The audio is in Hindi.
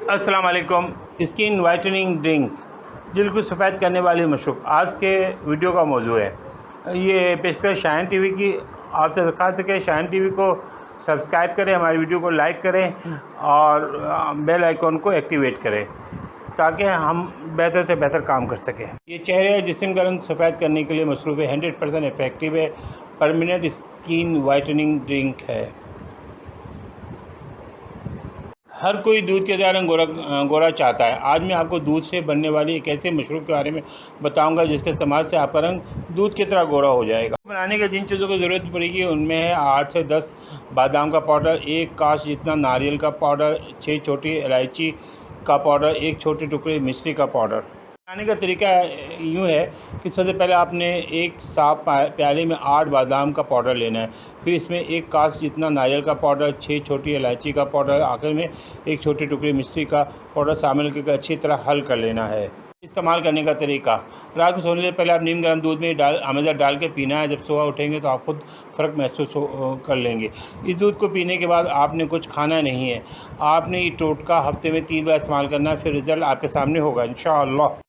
अस्सलाम वालेकुम। स्किन वाइटनिंग ड्रिंक दिल को सफ़ेद करने वाली मशरूब आज के वीडियो का मौजू है। ये पेशकश शाइन टीवी की आपसे दरख्वास्त है कि शाइन टीवी को सब्सक्राइब करें, हमारी वीडियो को लाइक करें और बेल आइकॉन को एक्टिवेट करें ताकि हम बेहतर से बेहतर काम कर सकें। ये चेहरे या जिस्म का रंग सफ़ेद करने के लिए मशरूब है, 100% इफ़ेक्टिव है, परमानेंट स्किन वाइटनिंग ड्रिंक है। हर कोई दूध के बजाय रंग गोरा चाहता है। आज मैं आपको दूध से बनने वाली एक ऐसे मशरूब के बारे में बताऊंगा जिसके इस्तेमाल से आपका रंग दूध की तरह गोरा हो जाएगा। बनाने के जिन चीज़ों की ज़रूरत पड़ेगी उनमें है 8 से 10 बादाम का पाउडर, 1 काश जितना नारियल का पाउडर, 6 छोटी इलायची का पाउडर, 1 छोटे टुकड़े मिश्री का पाउडर। बनाने का तरीका यूँ है कि सबसे पहले आपने एक साफ प्याले में 8 बादाम का पाउडर लेना है, फिर इसमें 1 काश जितना नारियल का पाउडर, 6 छोटी इलायची का पाउडर, आखिर में 1 छोटे टुकड़े मिश्री का पाउडर शामिल करके अच्छी तरह हल कर लेना है। इस्तेमाल करने का तरीका, रात को सोने से पहले आप नीम गर्म दूध में आमेज़ा डाल के पीना है। जब सुबह उठेंगे तो आप खुद फ़र्क महसूस कर लेंगे। इस दूध को पीने के बाद आपने कुछ खाना नहीं है, आपने ये टोटका हफ्ते में 3 बार इस्तेमाल करना है, फिर रिज़ल्ट आपके सामने होगा इंशाअल्लाह।